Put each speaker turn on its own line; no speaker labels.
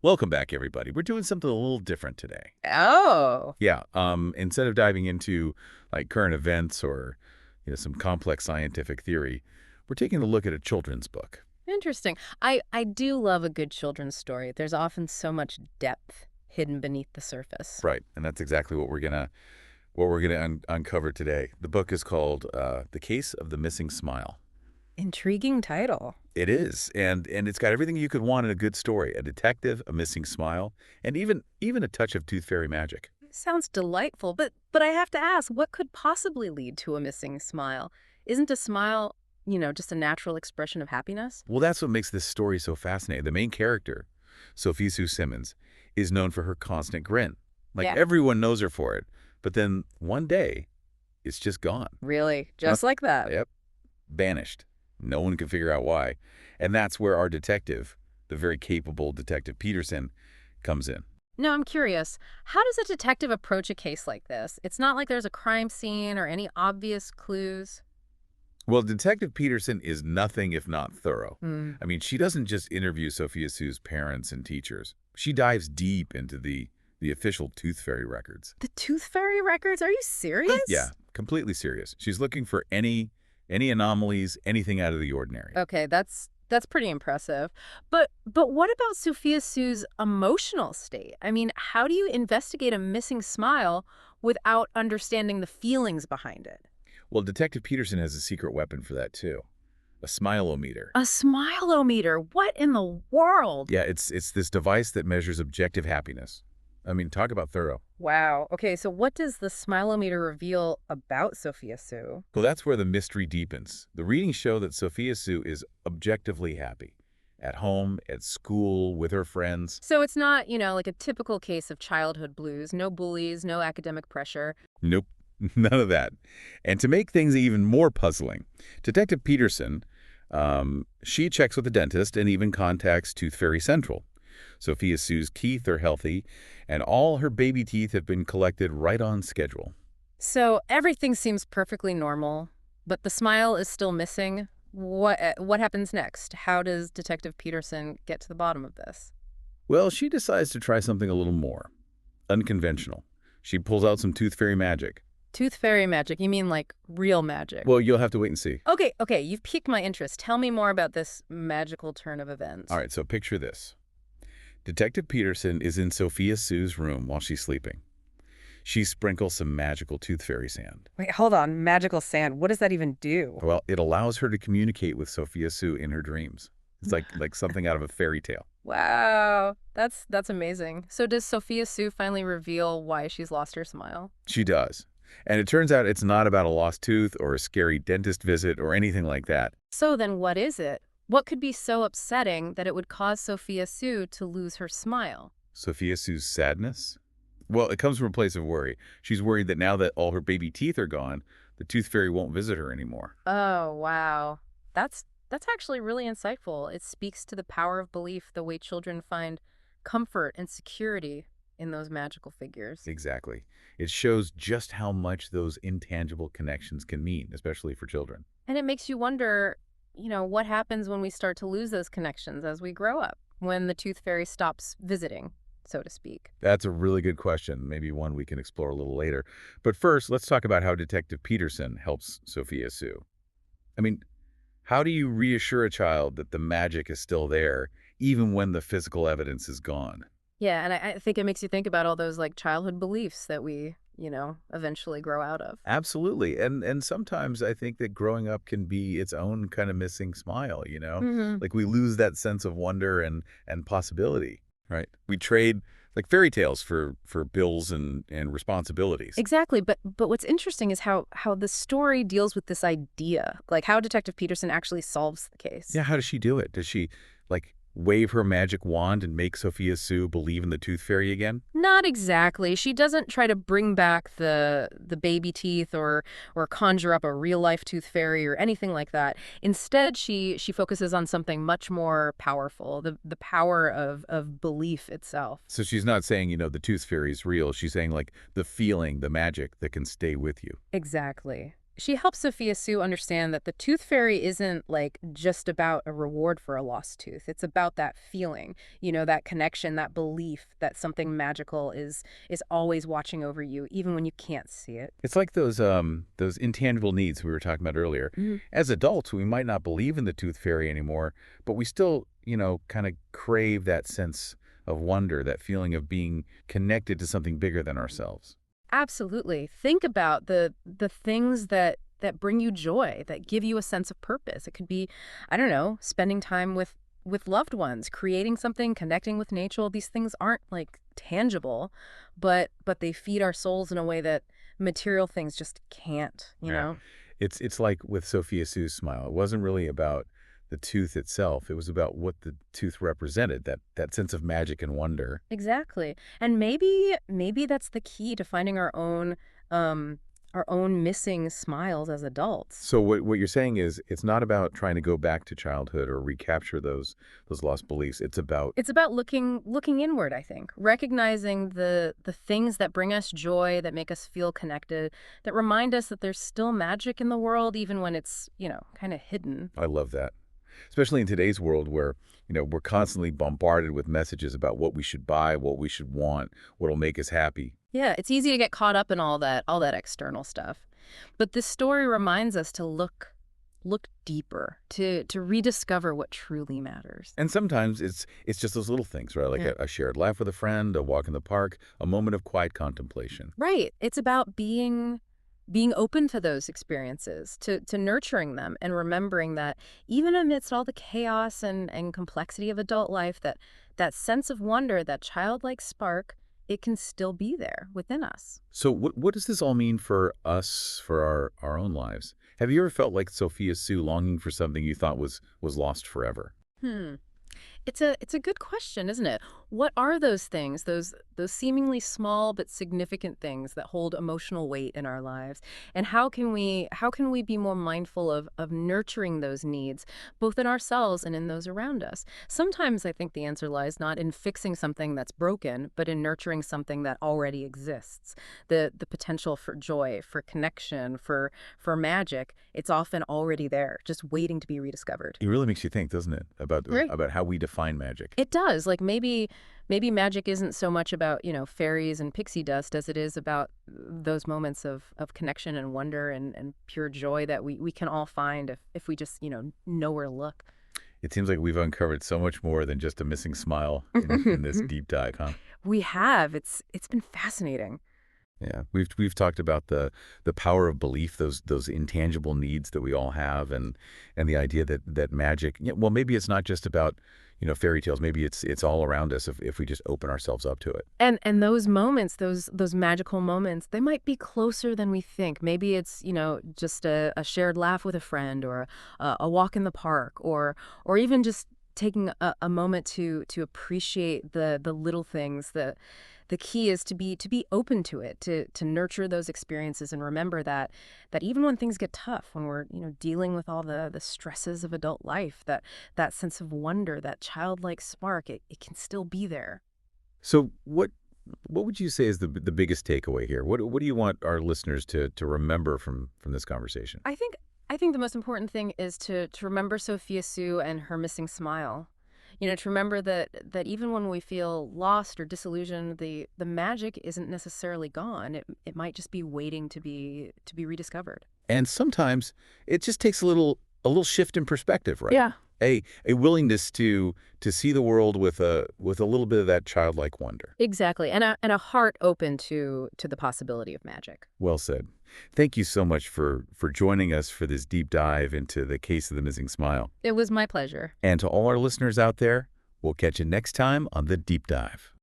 Welcome back, everybody. We're doing something a little different today.
Oh,
Yeah, instead of diving into like current events or some complex scientific theory, we're taking a look at a children's book.
interesting. I do love a good children's story. There's often so much depth hidden beneath the surface.
Right, and that's exactly what we're gonna uncover today. The book is called "The Case of the Missing Smile."
Intriguing title.
It is, and it's got everything you could want in a good story: a detective, a missing smile, and even a touch of tooth fairy magic.
Sounds delightful, but I have to ask, what could possibly lead to a missing smile? Isn't a smile, just a natural expression of happiness?
Well, that's what makes this story so fascinating. The main character, Sophie Sue Simmons, is known for her constant grin. Like
Yeah.
everyone knows her for it. But then one day, it's just gone.
Really?
Uh,
Just like that?
Yep, vanished. No one can figure out why. And that's where our detective, the very capable Detective Peterson, comes in.
No, I'm curious. How does a detective approach a case like this? It's not like there's a crime scene or any obvious clues.
Well, Detective Peterson is nothing if not thorough.
Hmm.
I mean, she doesn't just interview Sophia Sue's parents and teachers. She dives deep into the official Tooth Fairy records.
The Tooth Fairy records? Are you
Yeah,
serious?
completely serious. She's looking for any anomalies, anything out of the ordinary.
Okay, that's pretty impressive. But what about Sophia Sue's emotional state? I mean, how do you investigate a missing smile without understanding the feelings behind it?
Well, Detective Peterson has a secret weapon for that too. A smilometer.
A smilometer. What in the world?
Yeah, it's this device that measures objective happiness. I mean, talk about thorough.
Wow. Okay, so what does the smilometer reveal about Sophia Sue?
Well, that's where the mystery deepens. The readings show that Sophia Sue is objectively happy. At home, at school, with her friends.
So it's not, like a typical case of childhood blues, no bullies, no academic pressure.
Nope, none of that. And to make things even more puzzling, Detective Peterson, she checks with the dentist and even contacts Tooth Fairy Central. Sophia Sue's teeth are healthy, and all her baby teeth have been collected right on schedule.
So everything seems perfectly normal, but the smile is still missing. What happens next? How does Detective Peterson get to the bottom of this?
Well, she decides to try something a little more unconventional. She pulls out some Tooth Fairy magic.
Tooth fairy magic? You mean like real magic?
Well, you'll have to wait and see.
Okay, you've piqued my interest. Tell me more about this magical turn of events.
All right, so picture this. Detective Peterson is in Sophia Sue's room while she's sleeping. She sprinkles some magical Tooth Fairy sand.
Wait, hold on. Magical sand. What does that even do?
Well, it allows her to communicate with Sophia Sue in her dreams. It's like something out of a fairy tale.
Wow, that's amazing. So does Sophia Sue finally reveal why she's lost her smile?
She does. And it turns out it's not about a lost tooth or a scary dentist visit or anything like that.
So then what is it? What could be so upsetting that it would cause Sophia Sue to lose her smile?
Sophia Sue's sadness? Well, it comes from a place of worry. She's worried that now that all her baby teeth are gone, the tooth fairy won't visit her anymore.
Oh, wow. That's actually really insightful. It speaks to the power of belief, the way children find comfort and security in those magical figures.
Exactly. It shows just how much those intangible connections can mean, especially for children.
And it makes you wonder, what happens when we start to lose those connections as we grow up, when the tooth fairy stops visiting, so to speak.
That's a really good question, maybe one we can explore a little later. But first, let's talk about how Detective Peterson helps Sophia Sue. I mean, how do you reassure a child that the magic is still there, even when the physical evidence is gone?
Yeah, and I think it makes you think about all those like childhood beliefs that we, eventually grow out of.
Absolutely. And sometimes I think that growing up can be its own kind of missing smile, you know?
Hmm.
Like we lose that sense of wonder and possibility, right? We trade like fairy tales for bills and responsibilities.
Exactly, but what's interesting is how the story deals with this idea, like how Detective Peterson actually solves the case.
Yeah, how does she do it? Does she like wave her magic wand and make Sophia Sue believe in the tooth fairy again?
Not exactly. She doesn't try to bring back the baby teeth or conjure up a real life tooth fairy or anything like that. Instead, she focuses on something much more powerful, the power of belief itself.
So she's not saying, the tooth fairy is real. She's saying like the feeling, the magic that can stay with you.
Exactly. She helps Sophia Sue understand that the tooth fairy isn't like just about a reward for a lost tooth. It's about that feeling, that connection, that belief that something magical is always watching over you, even when you can't see it.
It's like those intangible needs we were talking about earlier.
Mhm.
As adults, we might not believe in the tooth fairy anymore, but we still, kind of crave that sense of wonder, that feeling of being connected to something bigger than ourselves.
Absolutely. Think about the things that bring you joy, that give you a sense of purpose. It could be, I don't know, spending time with loved ones, creating something, connecting with nature. These things aren't like tangible, but they feed our souls in a way that material things just can't, you
Yeah.
know?
It's like with Sophia Sue's smile. It wasn't really about the tooth itself. It was about what the tooth represented, that sense of magic and wonder.
Exactly. And maybe that's the key to finding um our own missing smiles as adults.
So what you're saying is it's not about trying to go back to childhood or recapture those lost beliefs. It's about
It's about looking inward, I think. Recognizing the things that bring us joy, that make us feel connected, that remind us that there's still magic in the world even when it's, kind of hidden.
I love that. Especially in today's world where, we're constantly bombarded with messages about what we should buy, what we should want, what'll make us happy.
Yeah, it's easy to get caught up in all that external stuff. But this story reminds us to look deeper, to rediscover what truly matters.
And sometimes it's just those little things, right? Like
Yeah.
a shared laugh with a friend, a walk in the park, a moment of quiet contemplation.
Right. It's about being open to those experiences, to nurturing them and remembering that even amidst all the chaos and complexity of adult life, that sense of wonder, that childlike spark, it can still be there within us.
So what does this all mean for us, for our own lives? Have you ever felt like Sophia Sue longing for something you thought was lost forever?
Hmm. It's a good question, isn't it? What are those things, those seemingly small but significant things that hold emotional weight in our lives? And how can we be more mindful of nurturing those needs, both in ourselves and in those around us? Sometimes I think the answer lies not in fixing something that's broken, but in nurturing something that already exists. The potential for joy, for connection, for magic, it's often already there, just waiting to be rediscovered.
It really makes you think, doesn't it, about
Right.
about how we define magic.
It does. Like maybe magic isn't so much about, fairies and pixie dust as it is about those moments of connection and wonder and pure joy that we can all find if we just, know where to look.
It seems like we've uncovered so much more than just a missing smile in this deep dive, huh?
We have. It's been fascinating.
Yeah, we've talked about the power of belief, those intangible needs that we all have, and the idea that magic. Yeah, well, maybe it's not just about fairy tales. Maybe it's all around us if we just open ourselves up to it.
And those moments, those magical moments, they might be closer than we think. Maybe it's, just a shared laugh with a friend or a walk in the park or even just taking a moment to appreciate the little things. The key is to be open to it, to nurture those experiences and remember that even when things get tough, when we're, dealing with all the stresses of adult life, that sense of wonder, that childlike spark, it can still be there.
So what would you say is the biggest takeaway here? What do you want our listeners to remember from this conversation?
I think the most important thing is to remember Sophia Sue and her missing smile. To remember that even when we feel lost or disillusioned, the magic isn't necessarily gone. It might just be waiting to be rediscovered.
And sometimes it just takes a little shift in perspective, right?
Yeah.
A willingness to see the world with a little bit of that childlike wonder.
Exactly. And a heart open to the possibility of magic.
Well said. Thank you so much for joining us for this deep dive into the case of the missing smile.
It was my pleasure.
And to all our listeners out there, we'll catch you next time on The Deep Dive.